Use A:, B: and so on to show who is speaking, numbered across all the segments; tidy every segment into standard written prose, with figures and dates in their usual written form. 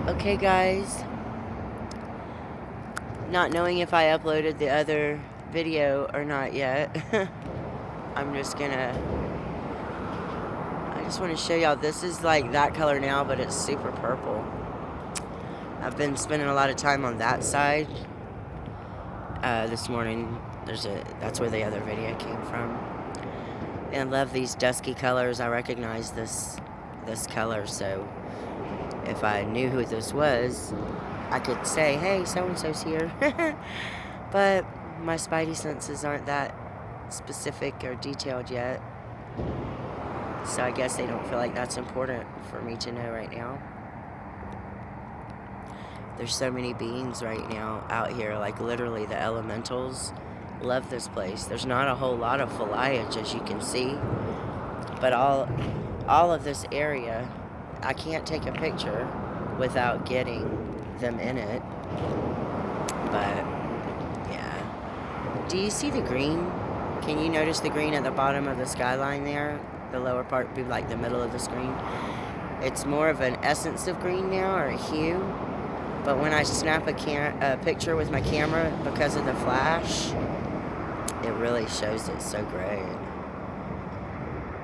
A: Okay, guys, not knowing if I uploaded the other video or not yet, I'm just gonna, I just want to show y'all, this is like that color now, but it's super purple. I've been spending a lot of time on that side. This morning, that's where the other video came from. And I love these dusky colors. I recognize this color, so if I knew who this was, I could say, hey, so-and-so's here. But my spidey senses aren't that specific or detailed yet. So I guess they don't feel like that's important for me to know right now. There's so many beings right now out here, like literally the elementals love this place. There's not a whole lot of foliage, as you can see, but all of this area, I can't take a picture without getting them in it. But yeah, do you see the green? Can you notice the green at the bottom of the skyline there? The lower part would be like the middle of the screen. It's more of an essence of green now, or a hue. But when I snap a picture with my camera, because of the flash, it really shows it so great.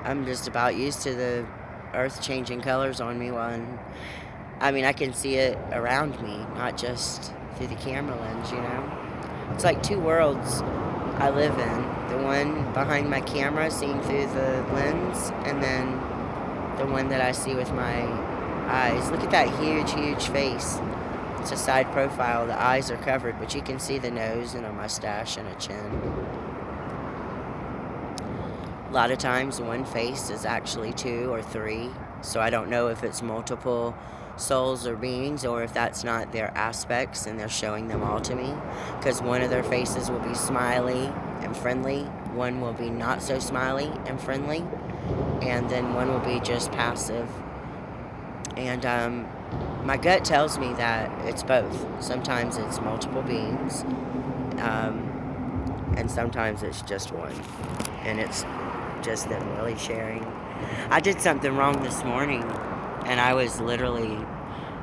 A: I'm just about used to the earth changing colors on me I mean, I can see it around me, not just through the camera lens, you know? It's like two worlds I live in. The one behind my camera, seeing through the lens, and then the one that I see with my eyes. Look at that huge, huge face. It's a side profile. The eyes are covered, but you can see the nose and a mustache and a chin. A lot of times one face is actually two or three, so I don't know if it's multiple souls or beings, or if that's not their aspects and they're showing them all to me, because one of their faces will be smiley and friendly, one will be not so smiley and friendly, and then one will be just passive. And my gut tells me that it's both. Sometimes it's multiple beings, and sometimes it's just one, and it's just them really sharing. I did something wrong this morning, and I was literally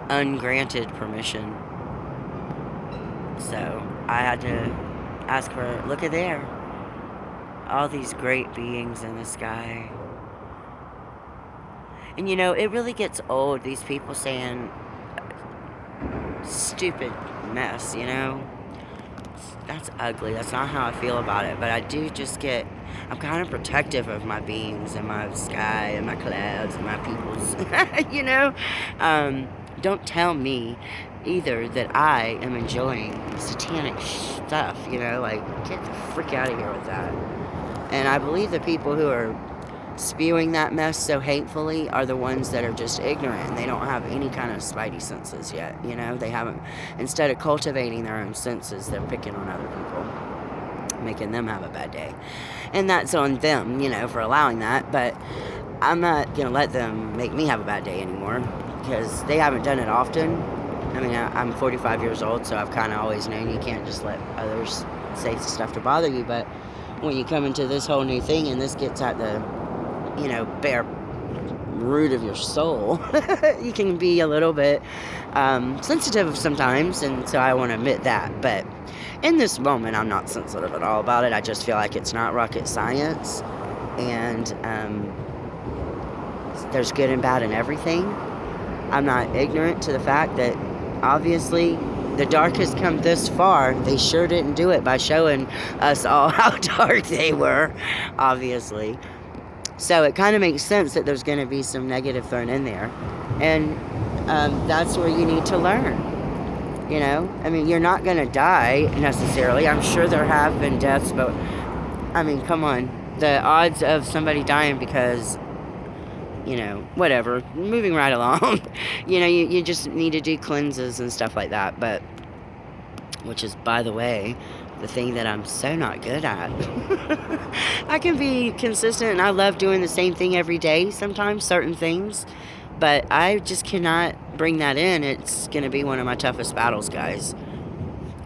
A: ungranted permission. So I had to ask for, look at there, all these great beings in the sky. And you know, it really gets old, these people saying stupid mess, you know? That's ugly. That's not how I feel about it. But I do just I'm kind of protective of my beings and my sky and my clouds and my peoples, you know? Don't tell me either that I am enjoying satanic stuff, you know? Like, get the frick out of here with that. And I believe the people who are spewing that mess so hatefully are the ones that are just ignorant, and they don't have any kind of spidey senses yet, you know? They haven't, instead of cultivating their own senses, they're picking on other people, making them have a bad day. And that's on them, you know, for allowing that, but I'm not gonna let them make me have a bad day anymore, because they haven't done it often. I mean, I'm 45 years old, so I've kind of always known you can't just let others say stuff to bother you, but when you come into this whole new thing and this gets at the, you know, bare root of your soul, you can be a little bit sensitive sometimes, and so I want to admit that. But in this moment, I'm not sensitive at all about it. I just feel like it's not rocket science, and there's good and bad in everything. I'm not ignorant to the fact that obviously the dark has come this far. They sure didn't do it by showing us all how dark they were, obviously. So it kind of makes sense that there's going to be some negative thrown in there. And that's where you need to learn. You know? I mean, you're not going to die necessarily. I'm sure there have been deaths, but I mean, come on. The odds of somebody dying because, you know, whatever. Moving right along. You know, you just need to do cleanses and stuff like that. But, which is, by the way, the thing that I'm so not good at. I can be consistent, and I love doing the same thing every day sometimes, certain things, but I just cannot bring that in. It's going to be one of my toughest battles, guys.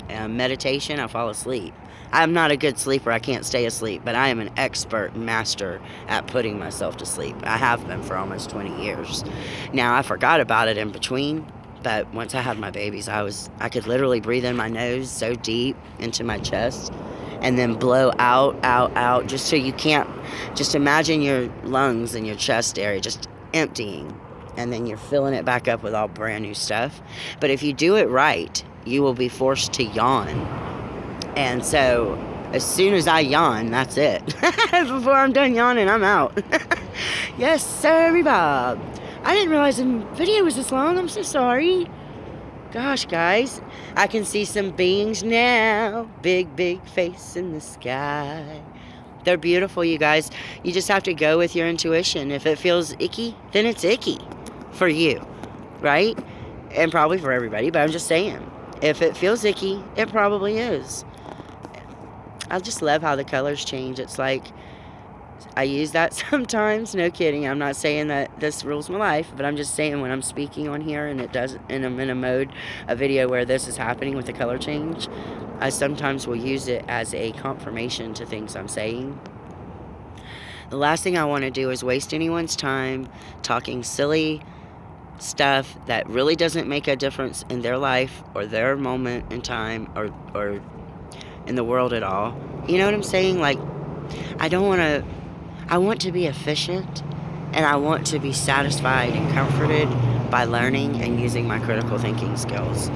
A: Meditation, I fall asleep. I'm not a good sleeper. I can't stay asleep, but I am an expert master at putting myself to sleep. I have been for almost 20 years. Now, I forgot about it in between, But once I had my babies, I could literally breathe in my nose so deep into my chest and then blow out, just so you can't, just imagine your lungs and your chest area just emptying. And then you're filling it back up with all brand new stuff. But if you do it right, you will be forced to yawn. And so as soon as I yawn, that's it. Before I'm done yawning, I'm out. Yes, sir, Bob. I didn't realize the video was this long. I'm so sorry. Gosh, guys. I can see some beings now. Big, big face in the sky. They're beautiful, you guys. You just have to go with your intuition. If it feels icky, then it's icky for you, right? And probably for everybody, but I'm just saying. If it feels icky, it probably is. I just love how the colors change. It's like, I use that sometimes, no kidding. I'm not saying that this rules my life, but I'm just saying when I'm speaking on here and it does, and I'm in a video where this is happening with the color change, I sometimes will use it as a confirmation to things I'm saying. The last thing I want to do is waste anyone's time talking silly stuff that really doesn't make a difference in their life or their moment in time or in the world at all. You know what I'm saying? Like, I want to be efficient, and I want to be satisfied and comforted by learning and using my critical thinking skills.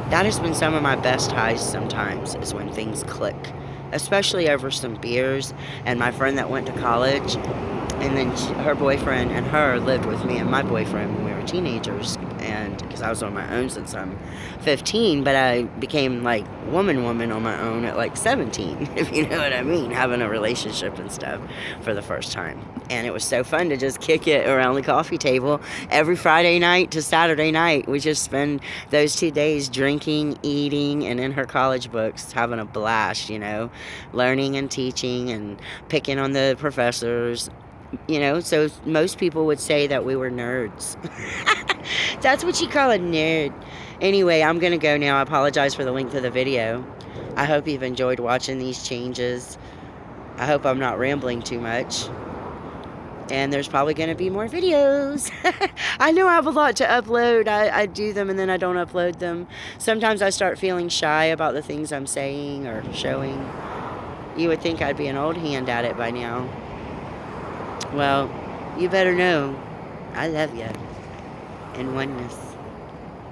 A: That has been some of my best highs sometimes, is when things click, especially over some beers. And my friend that went to college, and then her boyfriend and her lived with me and my boyfriend when we were teenagers, and because I was on my own since I'm 15, but I became like woman on my own at like 17, if you know what I mean, having a relationship and stuff for the first time. And it was so fun to just kick it around the coffee table every Friday night to Saturday night. We just spend those 2 days drinking, eating, and in her college books having a blast, you know, learning and teaching and picking on the professors. You know, so most people would say that we were nerds. That's what you call a nerd. Anyway, I'm going to go now. I apologize for the length of the video. I hope you've enjoyed watching these changes. I hope I'm not rambling too much. And there's probably going to be more videos. I know I have a lot to upload. I do them and then I don't upload them. Sometimes I start feeling shy about the things I'm saying or showing. You would think I'd be an old hand at it by now. Well, you better know I love you in oneness.